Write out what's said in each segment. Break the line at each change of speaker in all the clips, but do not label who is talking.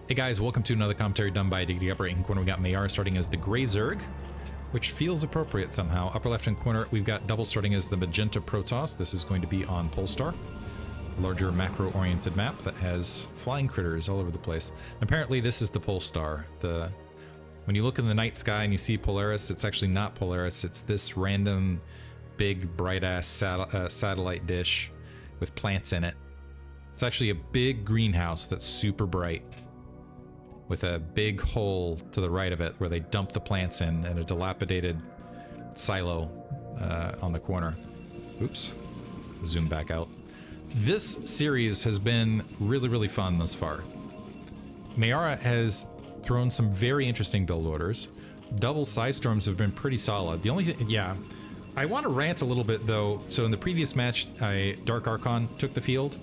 Hey guys, welcome to another commentary done by Diggity. Upper right hand corner, we got Meyara starting as the gray Zerg, which feels appropriate somehow. Upper left hand corner, we've got Double starting as the magenta Protoss. This is going to be on Polestar, a larger macro-oriented map that has flying critters all over the place. And apparently this is the Polestar. When you look in the night sky and you see Polaris, it's actually not Polaris. It's this random big bright-ass satellite dish with plants in it. It's actually a big greenhouse that's super bright, with a big hole to the right of it where they dump the plants in, and a dilapidated silo on the corner. Oops, zoom back out. This series has been really, really fun thus far. Meyara has thrown some very interesting build orders. Double side storms have been pretty solid. The only thing, yeah, I want to rant a little bit though. So in the previous match, Dark Archon took the field,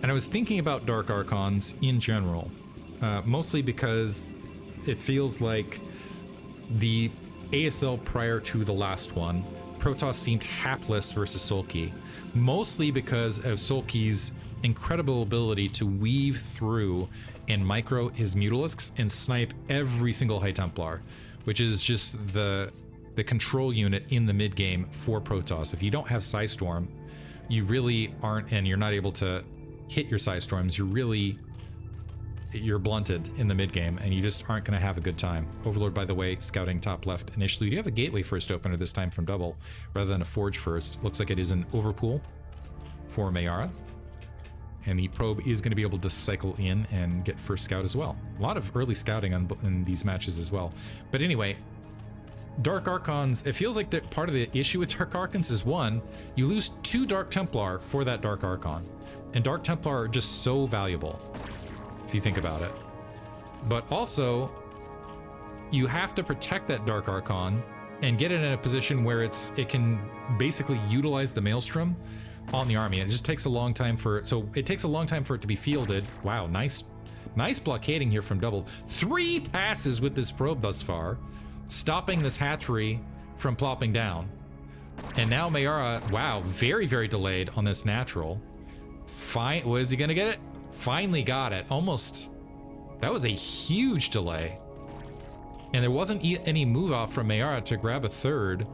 and I was thinking about Dark Archons in general. Mostly because it feels like the ASL prior to the last one, Protoss seemed hapless versus Sulky. Mostly because of Sulky's incredible ability to weave through and micro his Mutalisks and snipe every single High Templar, which is just the control unit in the mid game for Protoss. If you don't have Psystorm, you really aren't, and you're not able to hit your Psystorms, you're blunted in the mid game, and you just aren't going to have a good time. Overlord, by the way, scouting top left initially. You do have a gateway first opener this time from Double, rather than a forge first. Looks like it is an overpool for Meyara, and the probe is going to be able to cycle in and get first scout as well. A lot of early scouting in these matches as well. But anyway, Dark Archons, it feels like that part of the issue with Dark Archons is, one, you lose 2 Dark Templar for that Dark Archon, and Dark Templar are just so valuable if you think about it. But also, you have to protect that Dark Archon and get it in a position where it can basically utilize the Maelstrom on the army. And it just takes a long time for it to be fielded. Wow, nice blockading here from Double. 3 passes with this probe thus far, stopping this hatchery from plopping down. And now Meyara, wow, very, very delayed on this natural. Fine, was he gonna get it? Finally got it. Almost. That was a huge delay. And there wasn't any move off from Meyara to grab a third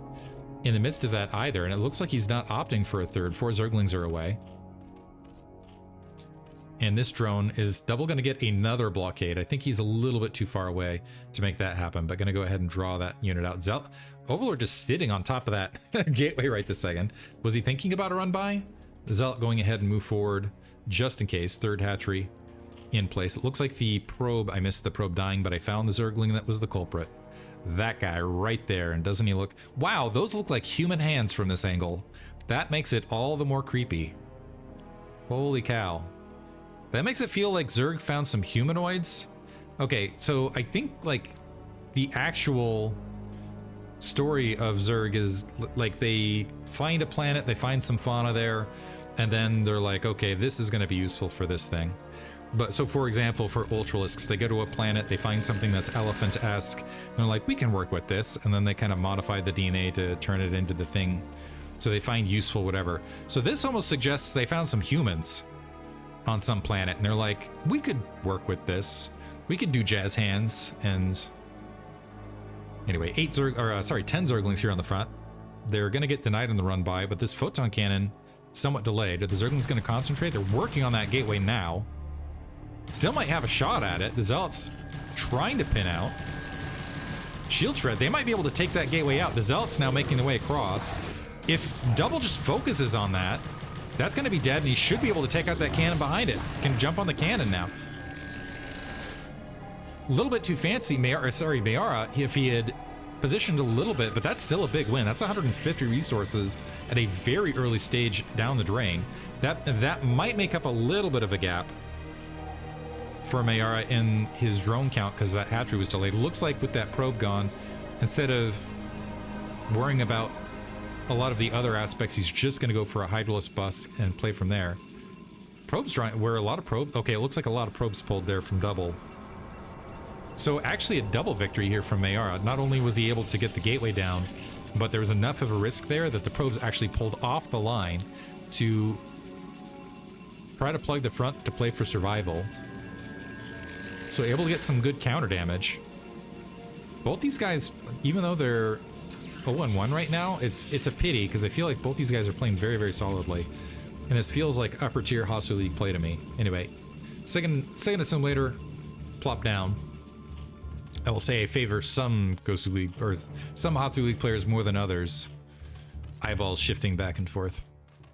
in the midst of that either. And it looks like he's not opting for a third. 4 Zerglings are away. And this drone is Double going to get another blockade. I think he's a little bit too far away to make that happen, but going to go ahead and draw that unit out. Overlord just sitting on top of that gateway right this second. Was he thinking about a run by? Zealot going ahead and move forward just in case. 3rd hatchery in place. It looks like the probe, I missed the probe dying, but I found the Zergling that was the culprit. That guy right there. And doesn't he look, wow, those look like human hands from this angle. That makes it all the more creepy. Holy cow. That makes it feel like Zerg found some humanoids. Okay, so I think like the actual story of Zerg is like they find a planet, they find some fauna there, and then they're like, okay, this is going to be useful for this thing. But so for example, for Ultralisks, they go to a planet, they find something that's elephant-esque, and they're like, we can work with this, and then they kind of modify the DNA to turn it into the thing. So they find useful whatever. So this almost suggests they found some humans on some planet, and they're like, we could work with this. We could do jazz hands. And anyway, 10 Zerglings here on the front. They're going to get denied on the run by, but this photon cannon somewhat delayed. Are the Zerglings going to concentrate? They're working on that gateway now. Still might have a shot at it. The Zealots trying to pin out. Shield Shred, they might be able to take that gateway out. The Zealots now making their way across. If Double just focuses on that, that's going to be dead, and he should be able to take out that cannon behind it. Can jump on the cannon now. A little bit too fancy, Meyara, if he had positioned a little bit, but that's still a big win. That's 150 resources at a very early stage down the drain. That might make up a little bit of a gap for Meyara in his drone count, because that hatchery was delayed. Looks like with that probe gone, instead of worrying about a lot of the other aspects, he's just going to go for a Hydralisk bust and play from there. Probes trying, where a lot of probes, okay, it looks like a lot of probes pulled there from Double. So actually a double victory here from Meyara. Not only was he able to get the gateway down, but there was enough of a risk there that the probes actually pulled off the line to try to plug the front to play for survival. So able to get some good counter damage. Both these guys, even though they're 0-1 right now, it's a pity because I feel like both these guys are playing very, very solidly. And this feels like upper tier Hasuleauge play to me. Anyway, second assimilator, plop down. I will say I favor some Hasuleauge or some Hasuleauge players more than others. Eyeballs shifting back and forth.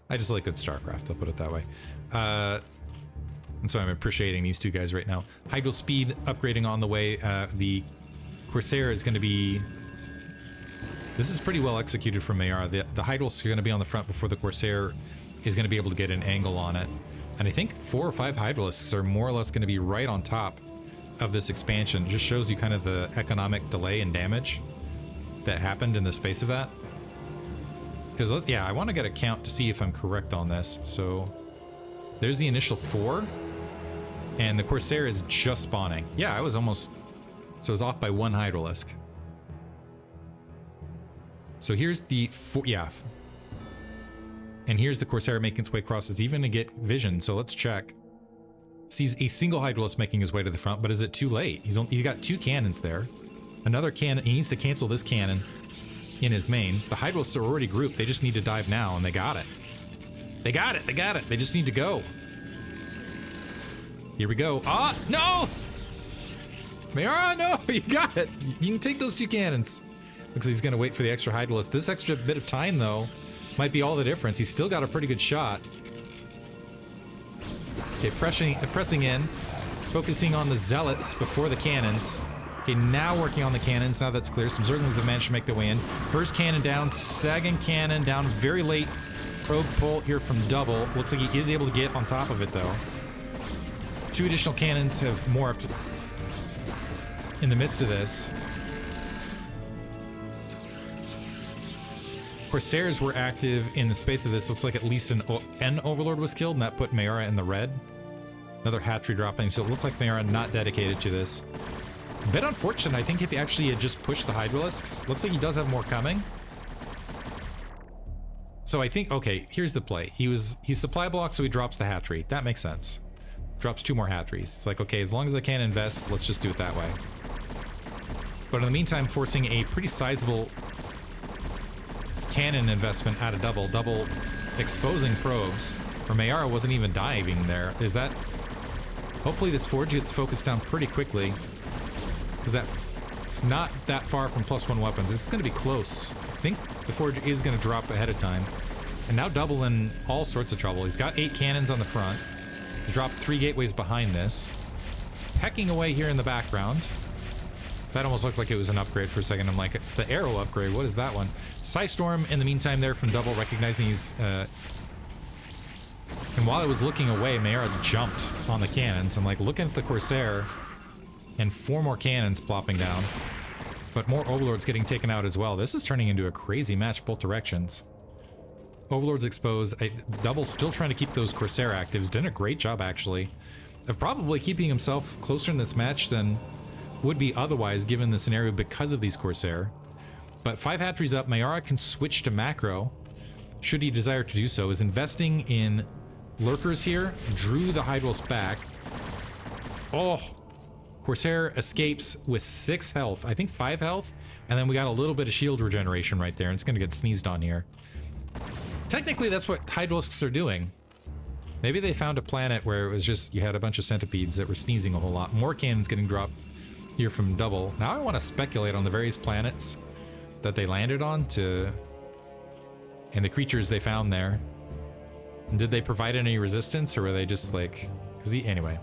I just like good StarCraft, I'll put it that way. And so I'm appreciating these two guys right now. Hydro speed upgrading on the way. The Corsair is going to be... This is pretty well executed from Meyara. The Hydrals are going to be on the front before the Corsair is going to be able to get an angle on it. And I think 4 or 5 Hydralisks are more or less going to be right on top of this expansion. It just shows you kind of the economic delay and damage that happened in the space of that. Because, yeah, I want to get a count to see if I'm correct on this. So, there's the initial 4. And the Corsair is just spawning. Yeah, I was almost... So, I was off by 1 Hydralisk. So, here's the 4... Yeah. And here's the Corsair making its way across. It's even to get vision, so let's check. Sees a single Hydralisk making his way to the front, but is it too late? He's got 2 cannons there. Another cannon... He needs to cancel this cannon in his main. The Hydralisks are already grouped. They just need to dive now, and they got it. They got it! They got it! They just need to go. Here we go. Ah! No! Meyara, no! You got it! You can take those 2 cannons. Looks like he's gonna wait for the extra Hydralisk. This extra bit of time, though, might be all the difference. He's still got a pretty good shot. Okay, pressing in. Focusing on the Zealots before the cannons. Okay, now working on the cannons. Now that's clear. Some Zerglings have managed to make their way in. First cannon down. Second cannon down. Very late probe pull here from Double. Looks like he is able to get on top of it, though. 2 additional cannons have morphed in the midst of this. Corsairs were active in the space of this. Looks like at least an Overlord was killed, and that put Meyara in the red. Another hatchery dropping, so it looks like Meyara not dedicated to this. A bit unfortunate, I think, if he actually had just pushed the Hydralisks. Looks like he does have more coming. So I think, okay, here's the play. He's supply blocked, so he drops the hatchery. That makes sense. Drops 2 more hatcheries. It's like, okay, as long as I can invest, let's just do it that way. But in the meantime, forcing a pretty sizable cannon investment out of Double exposing probes. Or Meyara wasn't even diving there. Is that... Hopefully this Forge gets focused down pretty quickly. Because it's not that far from +1 weapons. This is going to be close. I think the Forge is going to drop ahead of time. And now Double in all sorts of trouble. He's got 8 cannons on the front. He's dropped 3 gateways behind this. He's pecking away here in the background. That almost looked like it was an upgrade for a second. I'm like, it's the arrow upgrade. What is that one? Psystorm in the meantime there from Double, recognizing he's... And while I was looking away, Meyara jumped on the cannons. I'm like, looking at the Corsair, and 4 more cannons plopping down. But more Overlords getting taken out as well. This is turning into a crazy match both directions. Overlords exposed. Double still trying to keep those Corsair actives. Done a great job, actually, of probably keeping himself closer in this match than would be otherwise given the scenario because of these Corsair. But 5 hatcheries up, Meyara can switch to macro, should he desire to do so. Is investing in lurkers here, drew the Hydrals back. Oh, Corsair escapes with 6 health, I think 5 health, and then we got a little bit of shield regeneration right there, and it's gonna get sneezed on here. Technically, that's what Hydralisks are doing. Maybe they found a planet where it was just, you had a bunch of centipedes that were sneezing a whole lot. More cannons getting dropped here from Double. Now I want to speculate on the various planets that they landed on and the creatures they found there. Did they provide any resistance, or were they just like... Anyway.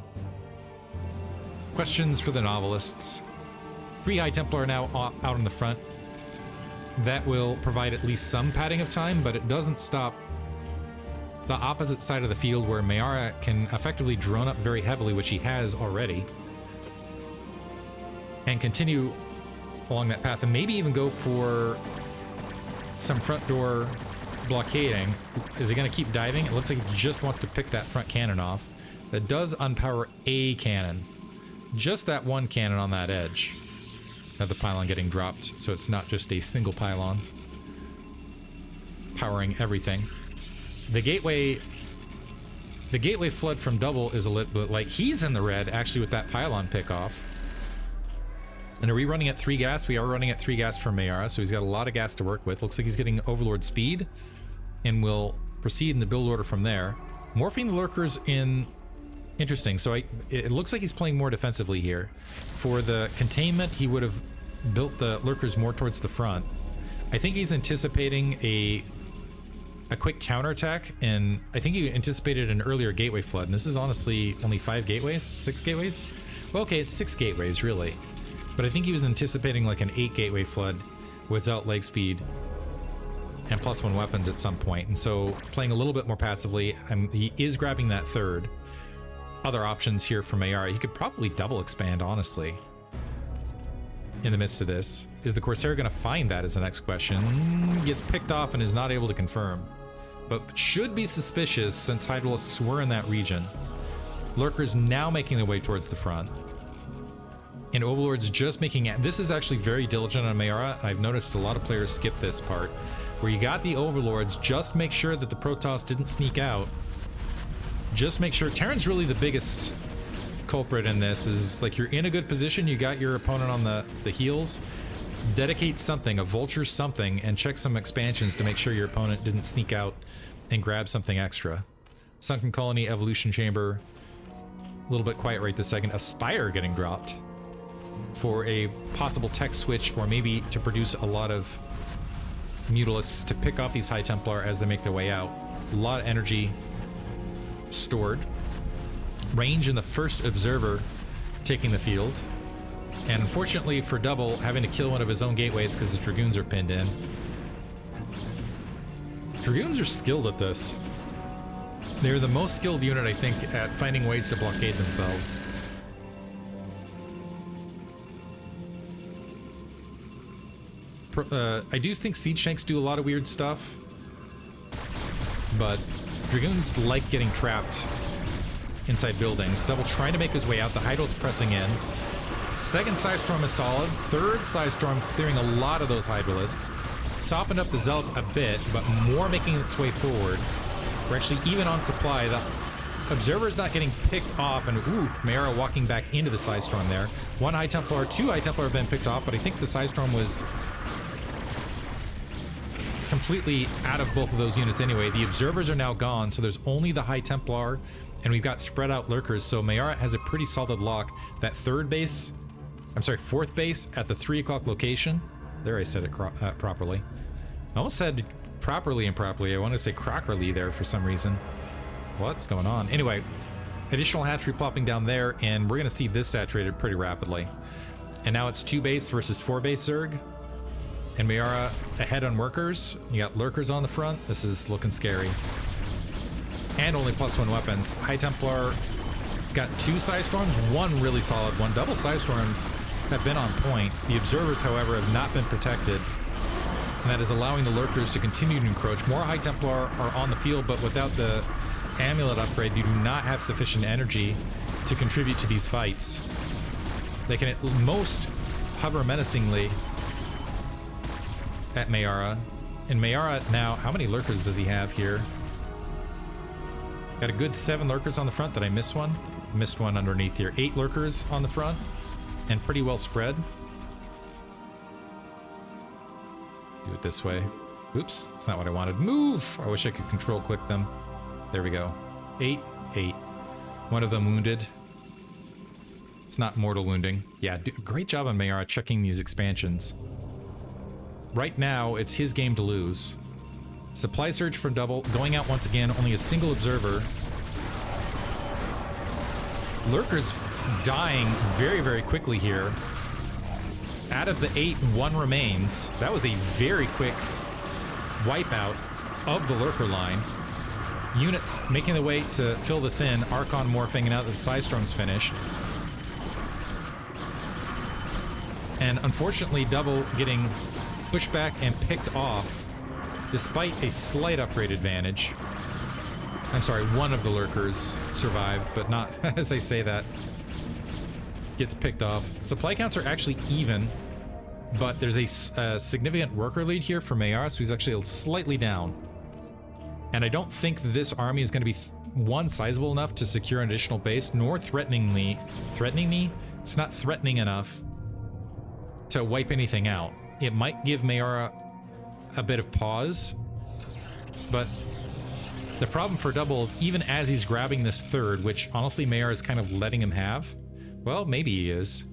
Questions for the novelists. 3 High Templar are now out in the front. That will provide at least some padding of time, but it doesn't stop the opposite side of the field where Meyara can effectively drone up very heavily, which he has already, and continue along that path, and maybe even go for some front door blockading. Is he going to keep diving? It looks like he just wants to pick that front cannon off. That does unpower a cannon. Just that one cannon on that edge. Another pylon getting dropped, so it's not just a single pylon powering everything. The gateway The gateway flood from double is a little bit like he's in the red actually with that pylon pick off. And are we running at 3 gas? We are running at 3 gas from Meyara, so he's got a lot of gas to work with. Looks like he's getting Overlord speed, and will proceed in the build order from there. Morphing the lurkers in... Interesting. So it looks like he's playing more defensively here. For the containment, he would have built the lurkers more towards the front. I think he's anticipating a quick counterattack, and I think he anticipated an earlier gateway flood. And this is honestly only 5 gateways? 6 gateways? Well, okay, it's 6 gateways, really. But I think he was anticipating like an 8 gateway flood without leg speed and +1 weapons at some point. And so playing a little bit more passively, he is grabbing that third. Other options here for Meyara. He could probably double expand, honestly, in the midst of this. Is the Corsair going to find that is the next question. Gets picked off and is not able to confirm. But should be suspicious since Hydralisks were in that region. Lurkers now making their way towards the front. And Overlord's just making... This is actually very diligent on Meyara. I've noticed a lot of players skip this part. Where you got the Overlords, just make sure that the Protoss didn't sneak out. Just make sure... Terran's really the biggest culprit in this. Is like you're in a good position, you got your opponent on the heels. Dedicate something, a vulture something, and check some expansions to make sure your opponent didn't sneak out and grab something extra. Sunken Colony, Evolution Chamber. A little bit quiet right this second. A Spire getting dropped for a possible tech switch, or maybe to produce a lot of Mutalisks to pick off these High Templar as they make their way out. A lot of energy stored. Range in the first Observer taking the field. And unfortunately for Double, having to kill one of his own gateways because his Dragoons are pinned in. Dragoons are skilled at this. They're the most skilled unit, I think, at finding ways to blockade themselves. I do think Siege Tanks do a lot of weird stuff, but Dragoons like getting trapped inside buildings. Double trying to make his way out. The Hydral's pressing in. Second Psystorm is solid. Third Psystorm clearing a lot of those Hydralisks. Softened up the Zealots a bit, but more making its way forward. We're actually even on supply. The Observer's not getting picked off, and ooh, Meyara walking back into the Psystorm there. 1 High Templar, 2 High Templar have been picked off, but I think the Psystorm was completely out of both of those units anyway. The Observers are now gone, so there's only the High Templar, and we've got spread out Lurkers, so Meyara has a pretty solid lock. That fourth base at the 3 o'clock location. There, I said it properly. I almost said properly improperly. I want to say crockerly there for some reason. What's going on? Anyway, additional hatchery plopping down there, and we're going to see this saturated pretty rapidly. And now it's 2 base versus 4 base Zerg. And Meyara ahead on workers. You got Lurkers on the front. This is looking scary. And only +1 weapons. High Templar, it's got 2 Psystorms, 1 really solid one. Double Psystorms have been on point. The Observers, however, have not been protected. And that is allowing the Lurkers to continue to encroach. More High Templar are on the field, but without the Amulet upgrade, you do not have sufficient energy to contribute to these fights. They can at most hover menacingly at Meyara. And Meyara now, how many Lurkers does he have here? Got a good 7 Lurkers on the front. Did I miss one? Missed one underneath here. 8 Lurkers on the front and pretty well spread. Do it this way. Oops, that's not what I wanted. Move! I wish I could control click them. There we go. 8, 8. One of them wounded. It's not mortal wounding. Yeah, great job on Meyara checking these expansions. Right now, it's his game to lose. Supply surge for Double, going out once again, only a single Observer. Lurkers dying very, very quickly here. Out of the 8, 1 remains. That was a very quick wipeout of the Lurker line. Units making their way to fill this in. Archon morphing, and now that the Psystorm's finished. And unfortunately, Double getting pushed back and picked off despite a slight upgrade advantage. I'm sorry, one of the Lurkers survived, but not, as I say that, gets picked off. Supply counts are actually even, but there's a significant worker lead here for Meyara, so he's actually slightly down. And I don't think this army is going to be one, sizable enough to secure an additional base, nor threatening me. It's not threatening enough to wipe anything out. It might give Meyara a bit of pause, but the problem for Double is even as he's grabbing this third, which honestly Meyara is kind of letting him have, well, maybe he is.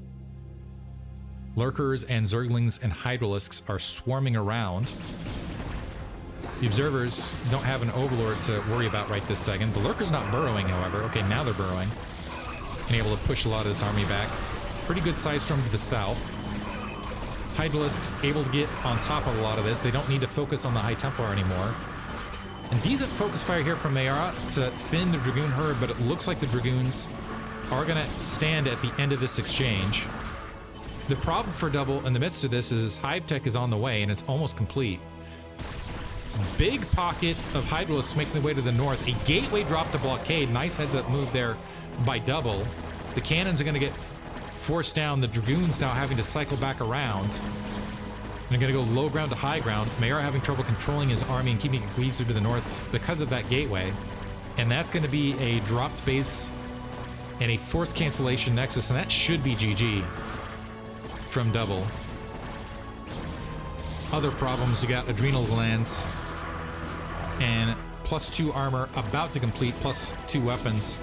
Lurkers and Zerglings and Hydralisks are swarming around. The Observers don't have an Overlord to worry about right this second. The Lurker's not burrowing, however. Okay, now they're burrowing. And able to push a lot of this army back. Pretty good side storm to the south. Hydralisks able to get on top of a lot of this. They don't need to focus on the High Templar anymore. And decent focus fire here from Meyara to thin the Dragoon herd, but it looks like the Dragoons are going to stand at the end of this exchange. The problem for Double in the midst of this is his Hive Tech is on the way, and it's almost complete. Big pocket of Hydralisks making their way to the north. A gateway drop to blockade. Nice heads-up move there by Double. The cannons are going to get forced down. The Dragoons now having to cycle back around. They're going to go low ground to high ground. Meyara having trouble controlling his army and keeping it cohesive to the north because of that gateway. And that's going to be a dropped base and a forced cancellation nexus, and that should be GG from Double. Other problems, you got adrenal glands and +2 armor about to complete, +2 weapons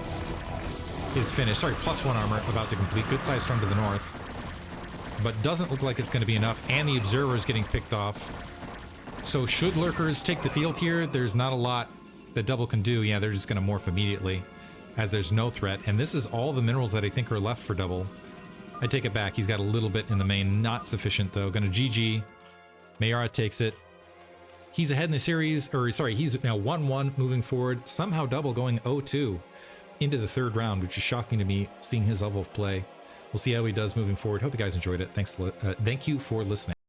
is finished. Sorry, +1 armor about to complete. Good size storm to the north, but doesn't look like it's going to be enough, and the Observer is getting picked off. So should Lurkers take the field here, there's not a lot that Double can do. Yeah, they're just going to morph immediately as there's no threat, and this is all the minerals that I think are left for Double. I take it back. He's got a little bit in the main, not sufficient though. Going to GG. Meyara takes it. He's ahead in the series, or sorry, he's now 1-1 moving forward. Somehow Double going 0-2 into the third round, which is shocking to me, seeing his level of play. We'll see how he does moving forward. Hope you guys enjoyed it. Thank you for listening.